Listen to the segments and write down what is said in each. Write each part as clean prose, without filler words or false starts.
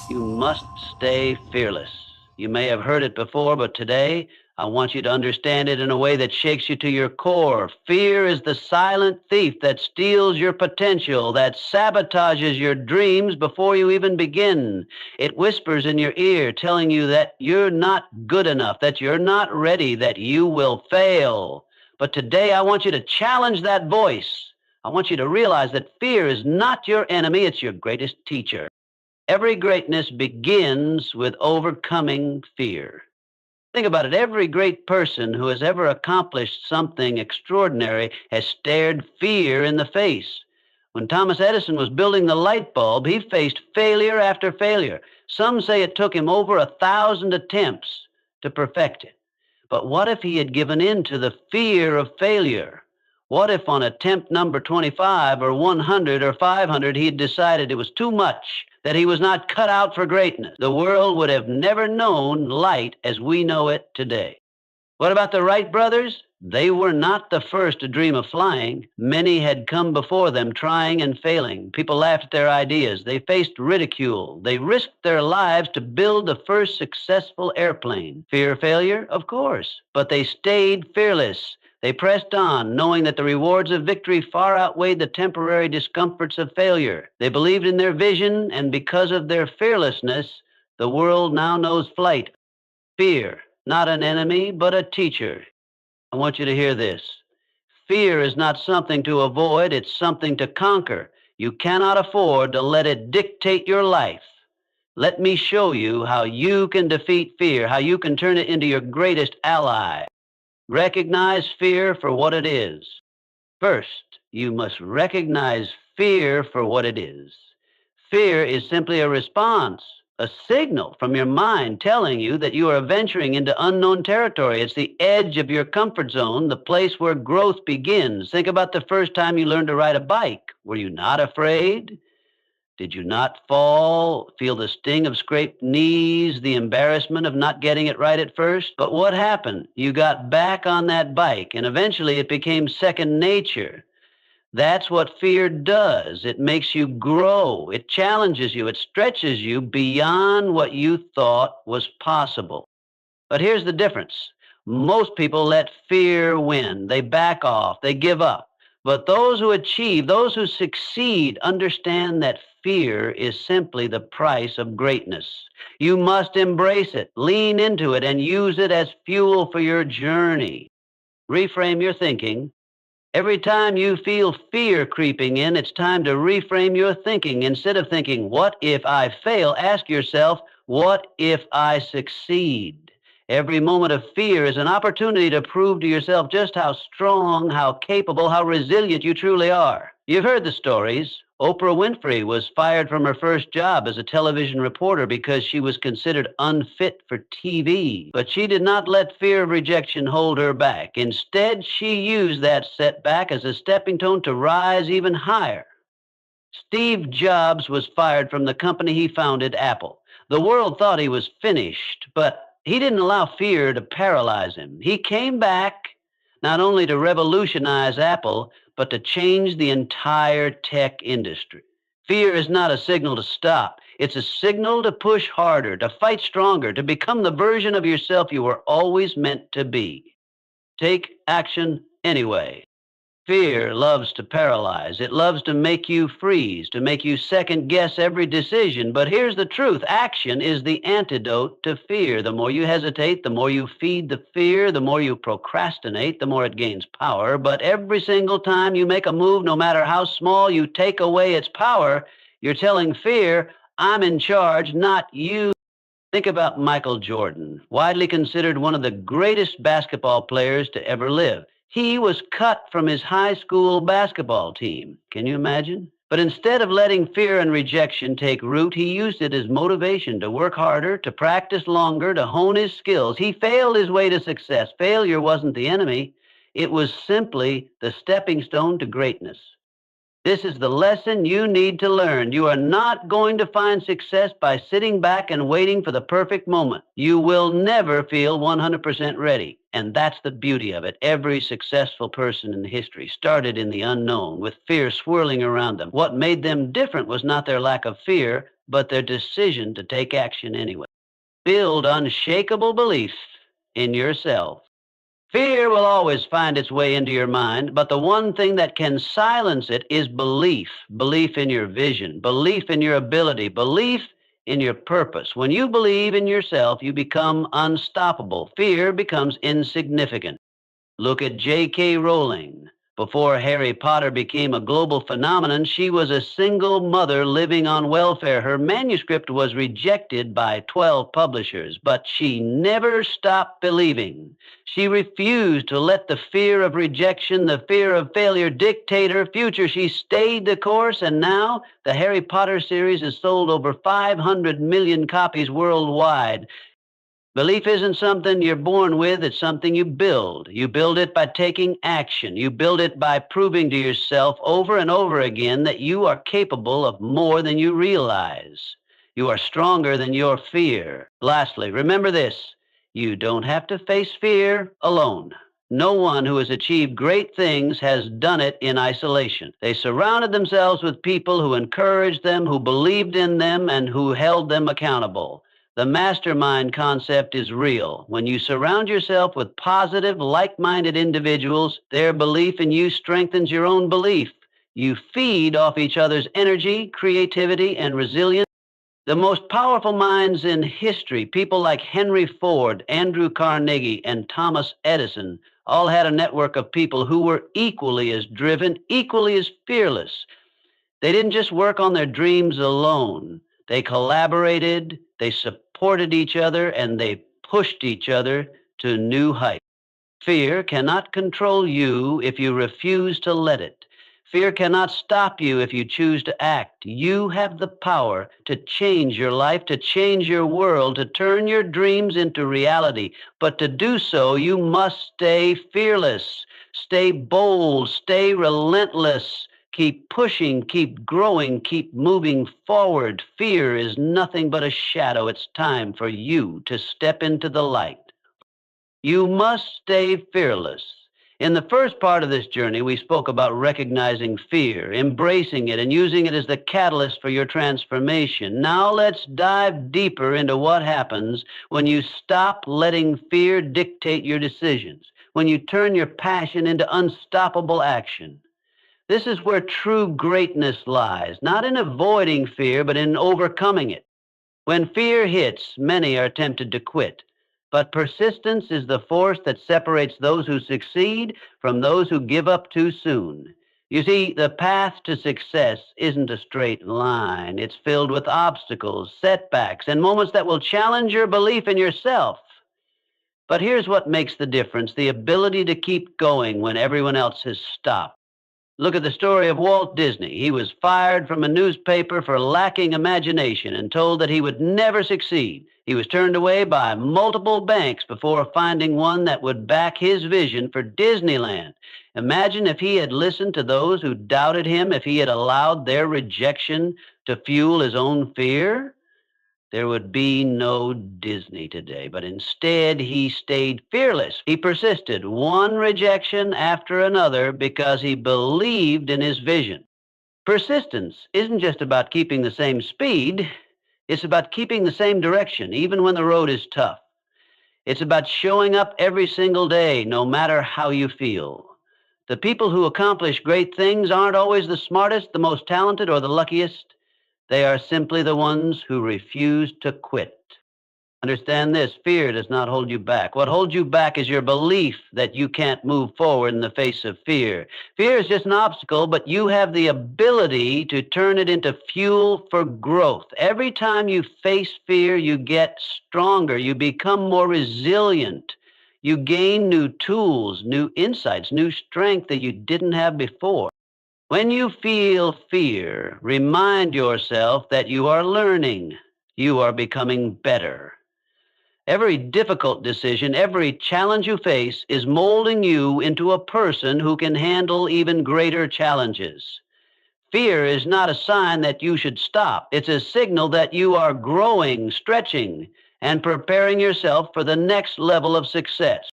You must stay fearless. You may have heard it before, but today I want you to understand it in a way that shakes you to your core. Fear is the silent thief that steals your potential, that sabotages your dreams before you even begin. It whispers in your ear, telling you that you're not good enough, that you're not ready, that you will fail. But today I want you to challenge that voice. I want you to realize that fear is not your enemy, it's your greatest teacher. Every greatness begins with overcoming fear. Think about it. Every great person who has ever accomplished something extraordinary has stared fear in the face. When Thomas Edison was building the light bulb, he faced failure after failure. Some say it took him over 1,000 attempts to perfect it. But what if he had given in to the fear of failure? What if on attempt number 25 or 100 or 500 he had decided it was too much, that he was not cut out for greatness? The world would have never known light as we know it today. What about the Wright brothers? They were not the first to dream of flying. Many had come before them, trying and failing. People laughed at their ideas. They faced ridicule. They risked their lives to build the first successful airplane. Fear of failure? Of course. But they stayed fearless. They pressed on, knowing that the rewards of victory far outweighed the temporary discomforts of failure. They believed in their vision, and because of their fearlessness, the world now knows flight. Fear, not an enemy, but a teacher. I want you to hear this. Fear is not something to avoid, it's something to conquer. You cannot afford to let it dictate your life. Let me show you how you can defeat fear, how you can turn it into your greatest ally. Recognize fear for what it is. First, you must recognize fear for what it is. Fear is simply a response, a signal from your mind telling you that you are venturing into unknown territory. It's the edge of your comfort zone, the place where growth begins. Think about the first time you learned to ride a bike. Were you not afraid? Did you not fall, feel the sting of scraped knees, the embarrassment of not getting it right at first? But what happened? You got back on that bike, and eventually it became second nature. That's what fear does. It makes you grow. It challenges you. It stretches you beyond what you thought was possible. But here's the difference. Most people let fear win. They back off. They give up. But those who achieve, those who succeed, understand that fear is simply the price of greatness. You must embrace it, lean into it, and use it as fuel for your journey. Reframe your thinking. Every time you feel fear creeping in, it's time to reframe your thinking. Instead of thinking, what if I fail? Ask yourself, what if I succeed? Every moment of fear is an opportunity to prove to yourself just how strong, how capable, how resilient you truly are. You've heard the stories. Oprah Winfrey was fired from her first job as a television reporter because she was considered unfit for TV. But she did not let fear of rejection hold her back. Instead, she used that setback as a stepping stone to rise even higher. Steve Jobs was fired from the company he founded, Apple. The world thought he was finished, but he didn't allow fear to paralyze him. He came back not only to revolutionize Apple, but to change the entire tech industry. Fear is not a signal to stop. It's a signal to push harder, to fight stronger, to become the version of yourself you were always meant to be. Take action anyway. Fear loves to paralyze. It loves to make you freeze, to make you second guess every decision. But here's the truth. Action is the antidote to fear. The more you hesitate, the more you feed the fear, the more you procrastinate, the more it gains power. But every single time you make a move, no matter how small, you take away its power. You're telling fear, I'm in charge, not you. Think about Michael Jordan, widely considered one of the greatest basketball players to ever live. He was cut from his high school basketball team. Can you imagine? But instead of letting fear and rejection take root, he used it as motivation to work harder, to practice longer, to hone his skills. He failed his way to success. Failure wasn't the enemy. It was simply the stepping stone to greatness. This is the lesson you need to learn. You are not going to find success by sitting back and waiting for the perfect moment. You will never feel 100% ready. And that's the beauty of it. Every successful person in history started in the unknown with fear swirling around them. What made them different was not their lack of fear, but their decision to take action anyway. Build unshakable belief in yourself. Fear will always find its way into your mind, but the one thing that can silence it is belief. Belief in your vision, belief in your ability, belief in your purpose. When you believe in yourself, you become unstoppable. Fear becomes insignificant. Look at J.K. Rowling. Before Harry Potter became a global phenomenon, she was a single mother living on welfare. Her manuscript was rejected by 12 publishers, but she never stopped believing. She refused to let the fear of rejection, the fear of failure dictate her future. She stayed the course, and now the Harry Potter series has sold over 500 million copies worldwide. Belief isn't something you're born with, it's something you build. You build it by taking action. You build it by proving to yourself over and over again that you are capable of more than you realize. You are stronger than your fear. Lastly, remember this: you don't have to face fear alone. No one who has achieved great things has done it in isolation. They surrounded themselves with people who encouraged them, who believed in them, and who held them accountable. The mastermind concept is real. When you surround yourself with positive, like-minded individuals, their belief in you strengthens your own belief. You feed off each other's energy, creativity, and resilience. The most powerful minds in history, people like Henry Ford, Andrew Carnegie, and Thomas Edison, all had a network of people who were equally as driven, equally as fearless. They didn't just work on their dreams alone. They collaborated, they supported each other, and they pushed each other to new heights. Fear cannot control you if you refuse to let it. Fear cannot stop you if you choose to act. You have the power to change your life, to change your world, to turn your dreams into reality. But to do so, you must stay fearless, stay bold, stay relentless. Keep pushing, keep growing, keep moving forward. Fear is nothing but a shadow. It's time for you to step into the light. You must stay fearless. In the first part of this journey, we spoke about recognizing fear, embracing it, and using it as the catalyst for your transformation. Now let's dive deeper into what happens when you stop letting fear dictate your decisions, when you turn your passion into unstoppable action. This is where true greatness lies, not in avoiding fear, but in overcoming it. When fear hits, many are tempted to quit. But persistence is the force that separates those who succeed from those who give up too soon. You see, the path to success isn't a straight line. It's filled with obstacles, setbacks, and moments that will challenge your belief in yourself. But here's what makes the difference: the ability to keep going when everyone else has stopped. Look at the story of Walt Disney. He was fired from a newspaper for lacking imagination and told that he would never succeed. He was turned away by multiple banks before finding one that would back his vision for Disneyland. Imagine if he had listened to those who doubted him, if he had allowed their rejection to fuel his own fear. There would be no Disney today, but instead he stayed fearless. He persisted, one rejection after another, because he believed in his vision. Persistence isn't just about keeping the same speed, it's about keeping the same direction, even when the road is tough. It's about showing up every single day, no matter how you feel. The people who accomplish great things aren't always the smartest, the most talented, or the luckiest. They are simply the ones who refuse to quit. Understand this: fear does not hold you back. What holds you back is your belief that you can't move forward in the face of fear. Fear is just an obstacle, but you have the ability to turn it into fuel for growth. Every time you face fear, you get stronger. You become more resilient. You gain new tools, new insights, new strength that you didn't have before. When you feel fear, remind yourself that you are learning. You are becoming better. Every difficult decision, every challenge you face is molding you into a person who can handle even greater challenges. Fear is not a sign that you should stop. It's a signal that you are growing, stretching, and preparing yourself for the next level of success.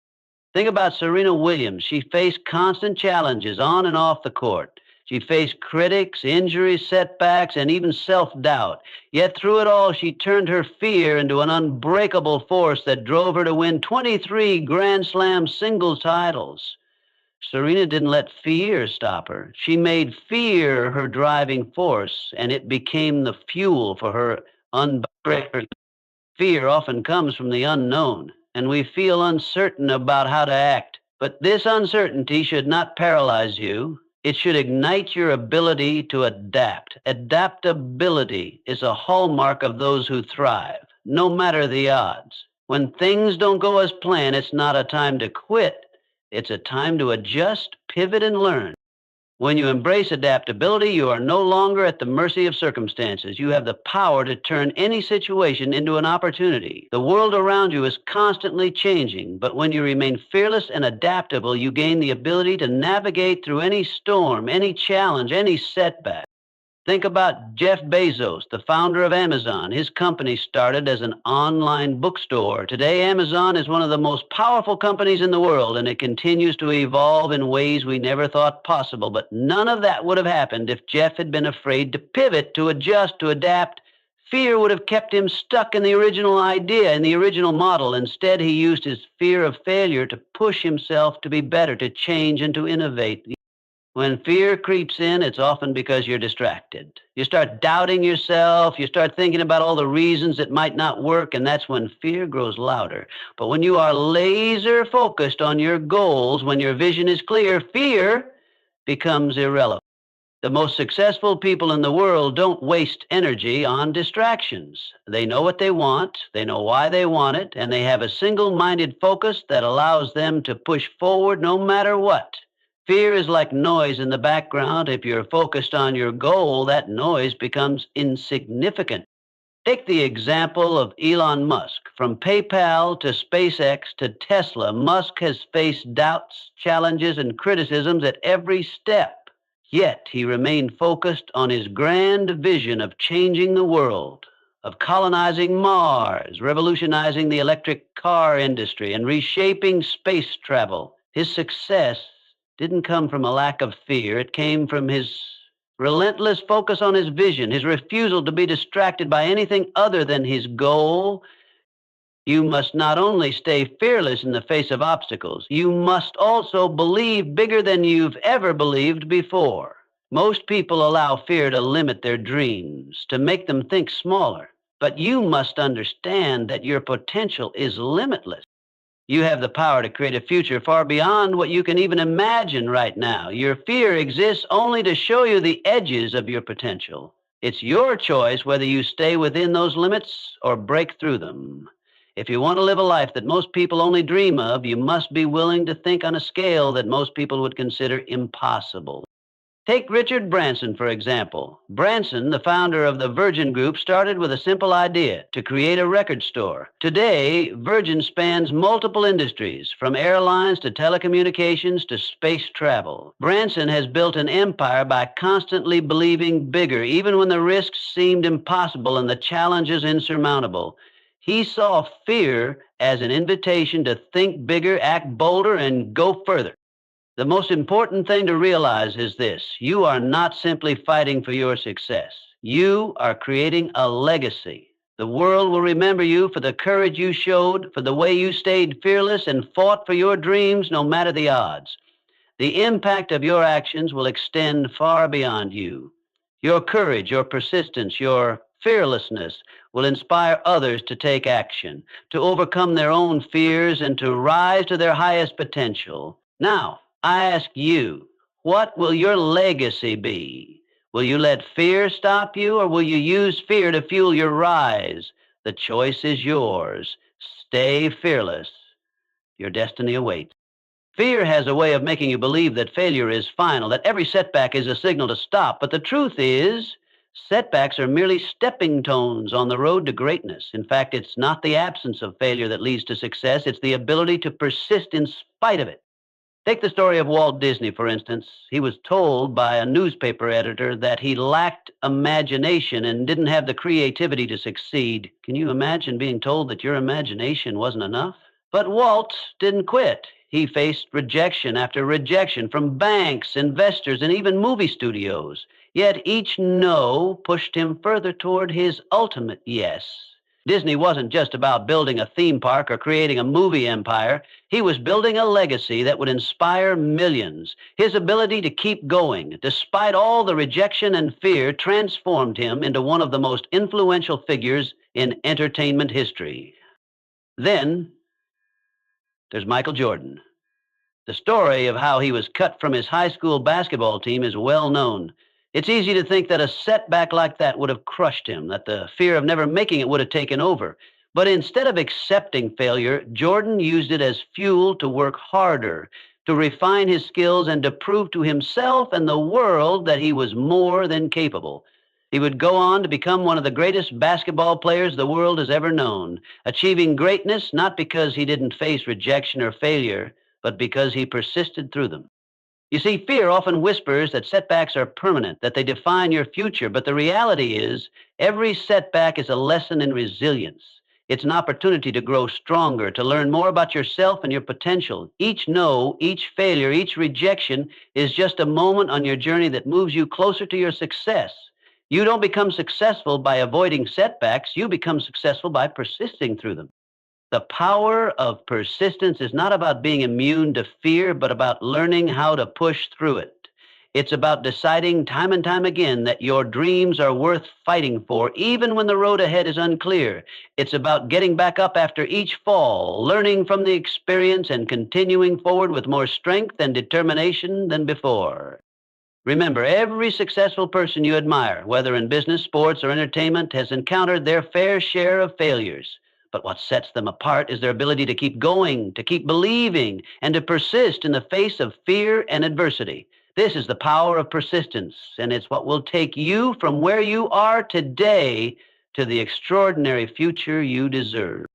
Think about Serena Williams. She faced constant challenges on and off the court. She faced critics, injuries, setbacks, and even self-doubt. Yet through it all, she turned her fear into an unbreakable force that drove her to win 23 Grand Slam singles titles. Serena didn't let fear stop her. She made fear her driving force, and it became the fuel for her unbreakable. Fear often comes from the unknown, and we feel uncertain about how to act. But this uncertainty should not paralyze you. It should ignite your ability to adapt. Adaptability is a hallmark of those who thrive, no matter the odds. When things don't go as planned, it's not a time to quit. It's a time to adjust, pivot, and learn. When you embrace adaptability, you are no longer at the mercy of circumstances. You have the power to turn any situation into an opportunity. The world around you is constantly changing, but when you remain fearless and adaptable, you gain the ability to navigate through any storm, any challenge, any setback. Think about Jeff Bezos, the founder of Amazon. His company started as an online bookstore. Today, Amazon is one of the most powerful companies in the world, and it continues to evolve in ways we never thought possible. But none of that would have happened if Jeff had been afraid to pivot, to adjust, to adapt. Fear would have kept him stuck in the original idea, in the original model. Instead, he used his fear of failure to push himself to be better, to change, and to innovate. When fear creeps in, it's often because you're distracted. You start doubting yourself, you start thinking about all the reasons it might not work, and that's when fear grows louder. But when you are laser focused on your goals, when your vision is clear, fear becomes irrelevant. The most successful people in the world don't waste energy on distractions. They know what they want, they know why they want it, and they have a single-minded focus that allows them to push forward no matter what. Fear is like noise in the background. If you're focused on your goal, that noise becomes insignificant. Take the example of Elon Musk. From PayPal to SpaceX to Tesla, Musk has faced doubts, challenges, and criticisms at every step. Yet he remained focused on his grand vision of changing the world, of colonizing Mars, revolutionizing the electric car industry, and reshaping space travel. His success didn't come from a lack of fear. It came from his relentless focus on his vision, his refusal to be distracted by anything other than his goal. You must not only stay fearless in the face of obstacles, you must also believe bigger than you've ever believed before. Most people allow fear to limit their dreams, to make them think smaller. But you must understand that your potential is limitless. You have the power to create a future far beyond what you can even imagine right now. Your fear exists only to show you the edges of your potential. It's your choice whether you stay within those limits or break through them. If you want to live a life that most people only dream of, you must be willing to think on a scale that most people would consider impossible. Take Richard Branson, for example. Branson, the founder of the Virgin Group, started with a simple idea: to create a record store. Today, Virgin spans multiple industries, from airlines to telecommunications to space travel. Branson has built an empire by constantly believing bigger, even when the risks seemed impossible and the challenges insurmountable. He saw fear as an invitation to think bigger, act bolder, and go further. The most important thing to realize is this: you are not simply fighting for your success. You are creating a legacy. The world will remember you for the courage you showed, for the way you stayed fearless and fought for your dreams no matter the odds. The impact of your actions will extend far beyond you. Your courage, your persistence, your fearlessness will inspire others to take action, to overcome their own fears, and to rise to their highest potential. Now, I ask you, what will your legacy be? Will you let fear stop you, or will you use fear to fuel your rise? The choice is yours. Stay fearless. Your destiny awaits. Fear has a way of making you believe that failure is final, that every setback is a signal to stop. But the truth is, setbacks are merely stepping stones on the road to greatness. In fact, it's not the absence of failure that leads to success. It's the ability to persist in spite of it. Take the story of Walt Disney, for instance. He was told by a newspaper editor that he lacked imagination and didn't have the creativity to succeed. Can you imagine being told that your imagination wasn't enough? But Walt didn't quit. He faced rejection after rejection from banks, investors, and even movie studios. Yet each no pushed him further toward his ultimate yes. Disney wasn't just about building a theme park or creating a movie empire. He was building a legacy that would inspire millions. His ability to keep going, despite all the rejection and fear, transformed him into one of the most influential figures in entertainment history. Then there's Michael Jordan. The story of how he was cut from his high school basketball team is well known. It's easy to think that a setback like that would have crushed him, that the fear of never making it would have taken over. But instead of accepting failure, Jordan used it as fuel to work harder, to refine his skills, and to prove to himself and the world that he was more than capable. He would go on to become one of the greatest basketball players the world has ever known, achieving greatness not because he didn't face rejection or failure, but because he persisted through them. You see, fear often whispers that setbacks are permanent, that they define your future, but the reality is every setback is a lesson in resilience. It's an opportunity to grow stronger, to learn more about yourself and your potential. Each no, each failure, each rejection is just a moment on your journey that moves you closer to your success. You don't become successful by avoiding setbacks, you become successful by persisting through them. The power of persistence is not about being immune to fear, but about learning how to push through it. It's about deciding time and time again that your dreams are worth fighting for, even when the road ahead is unclear. It's about getting back up after each fall, learning from the experience, and continuing forward with more strength and determination than before. Remember, every successful person you admire, whether in business, sports, or entertainment, has encountered their fair share of failures. But what sets them apart is their ability to keep going, to keep believing, and to persist in the face of fear and adversity. This is the power of persistence, and it's what will take you from where you are today to the extraordinary future you deserve.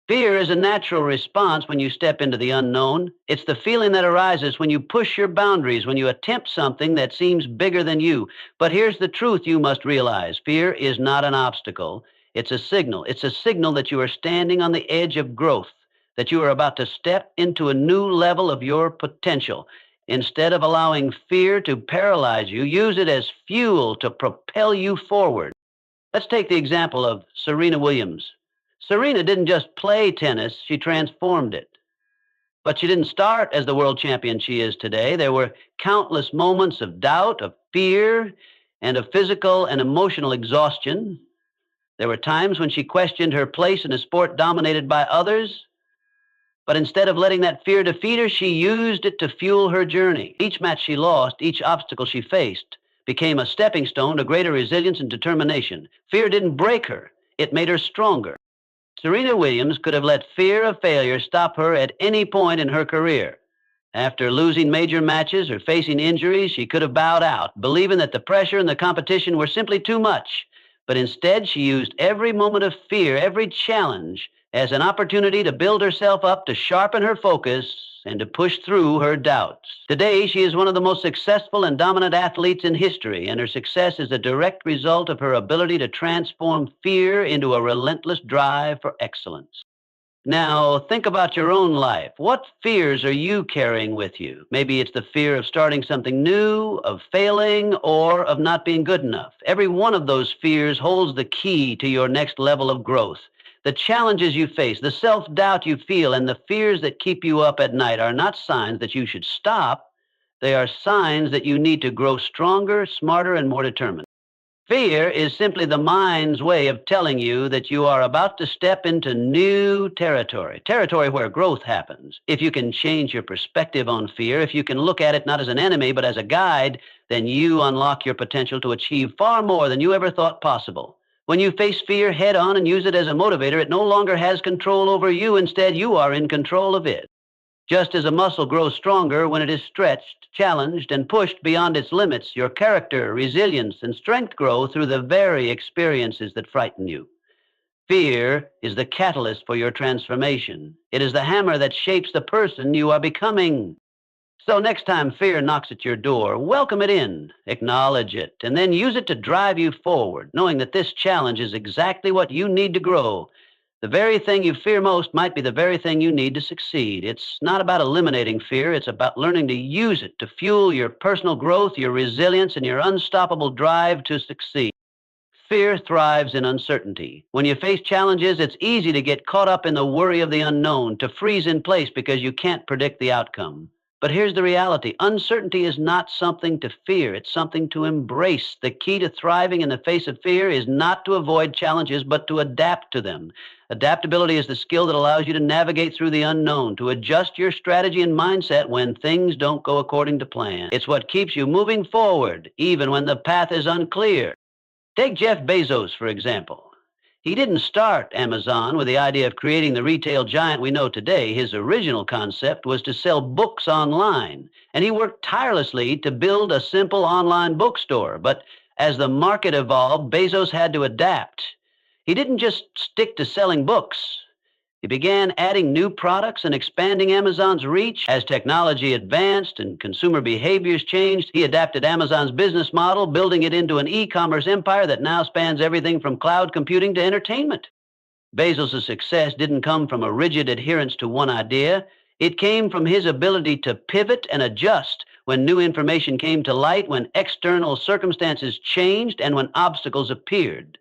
Fear is a natural response when you step into the unknown. It's the feeling that arises when you push your boundaries, when you attempt something that seems bigger than you. But here's the truth you must realize. Fear is not an obstacle. It's a signal. It's a signal that you are standing on the edge of growth, that you are about to step into a new level of your potential. Instead of allowing fear to paralyze you, use it as fuel to propel you forward. Let's take the example of Serena Williams. Serena didn't just play tennis, she transformed it. But she didn't start as the world champion she is today. There were countless moments of doubt, of fear, and of physical and emotional exhaustion. There were times when she questioned her place in a sport dominated by others. But instead of letting that fear defeat her, she used it to fuel her journey. Each match she lost, each obstacle she faced, became a stepping stone to greater resilience and determination. Fear didn't break her, it made her stronger. Serena Williams could have let fear of failure stop her at any point in her career. After losing major matches or facing injuries, she could have bowed out, believing that the pressure and the competition were simply too much. But instead, she used every moment of fear, every challenge, as an opportunity to build herself up, to sharpen her focus, and to push through her doubts. Today, she is one of the most successful and dominant athletes in history, and her success is a direct result of her ability to transform fear into a relentless drive for excellence. Now, think about your own life. What fears are you carrying with you? Maybe it's the fear of starting something new, of failing, or of not being good enough. Every one of those fears holds the key to your next level of growth. The challenges you face, the self-doubt you feel, and the fears that keep you up at night are not signs that you should stop. They are signs that you need to grow stronger, smarter, and more determined. Fear is simply the mind's way of telling you that you are about to step into new territory, territory where growth happens. If you can change your perspective on fear, if you can look at it not as an enemy, but as a guide, then you unlock your potential to achieve far more than you ever thought possible. When you face fear head on and use it as a motivator, it no longer has control over you. Instead, you are in control of it. Just as a muscle grows stronger when it is stretched, challenged, and pushed beyond its limits, your character, resilience, and strength grow through the very experiences that frighten you. Fear is the catalyst for your transformation. It is the hammer that shapes the person you are becoming. So next time fear knocks at your door, welcome it in, acknowledge it, and then use it to drive you forward, knowing that this challenge is exactly what you need to grow. The very thing you fear most might be the very thing you need to succeed. It's not about eliminating fear, it's about learning to use it to fuel your personal growth, your resilience, and your unstoppable drive to succeed. Fear thrives in uncertainty. When you face challenges, it's easy to get caught up in the worry of the unknown, to freeze in place because you can't predict the outcome. But here's the reality: uncertainty is not something to fear, it's something to embrace. The key to thriving in the face of fear is not to avoid challenges, but to adapt to them. Adaptability is the skill that allows you to navigate through the unknown, to adjust your strategy and mindset when things don't go according to plan. It's what keeps you moving forward, even when the path is unclear. Take Jeff Bezos, for example. He didn't start Amazon with the idea of creating the retail giant we know today. His original concept was to sell books online, and he worked tirelessly to build a simple online bookstore. But as the market evolved, Bezos had to adapt. He didn't just stick to selling books. He began adding new products and expanding Amazon's reach. As technology advanced and consumer behaviors changed, he adapted Amazon's business model, building it into an e-commerce empire that now spans everything from cloud computing to entertainment. Bezos' success didn't come from a rigid adherence to one idea. It came from his ability to pivot and adjust when new information came to light, when external circumstances changed, and when obstacles appeared.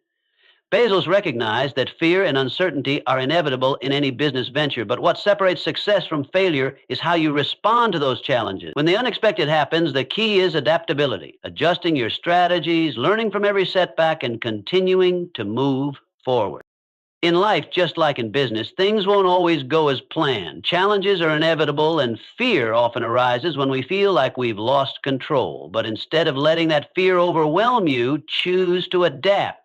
Bezos recognized that fear and uncertainty are inevitable in any business venture, but what separates success from failure is how you respond to those challenges. When the unexpected happens, the key is adaptability, adjusting your strategies, learning from every setback, and continuing to move forward. In life, just like in business, things won't always go as planned. Challenges are inevitable, and fear often arises when we feel like we've lost control. But instead of letting that fear overwhelm you, choose to adapt.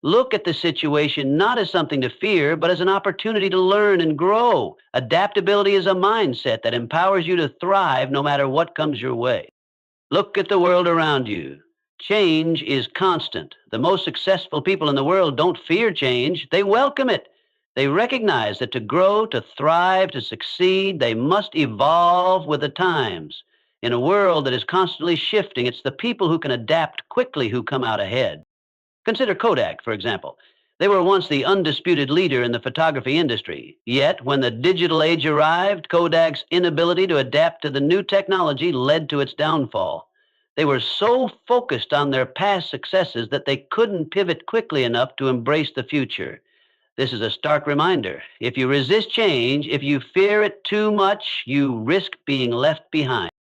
Look at the situation not as something to fear, but as an opportunity to learn and grow. Adaptability is a mindset that empowers you to thrive no matter what comes your way. Look at the world around you. Change is constant. The most successful people in the world don't fear change, they welcome it. They recognize that to grow, to thrive, to succeed, they must evolve with the times. In a world that is constantly shifting, it's the people who can adapt quickly who come out ahead. Consider Kodak, for example. They were once the undisputed leader in the photography industry. Yet, when the digital age arrived, Kodak's inability to adapt to the new technology led to its downfall. They were so focused on their past successes that they couldn't pivot quickly enough to embrace the future. This is a stark reminder. If you resist change, if you fear it too much, you risk being left behind.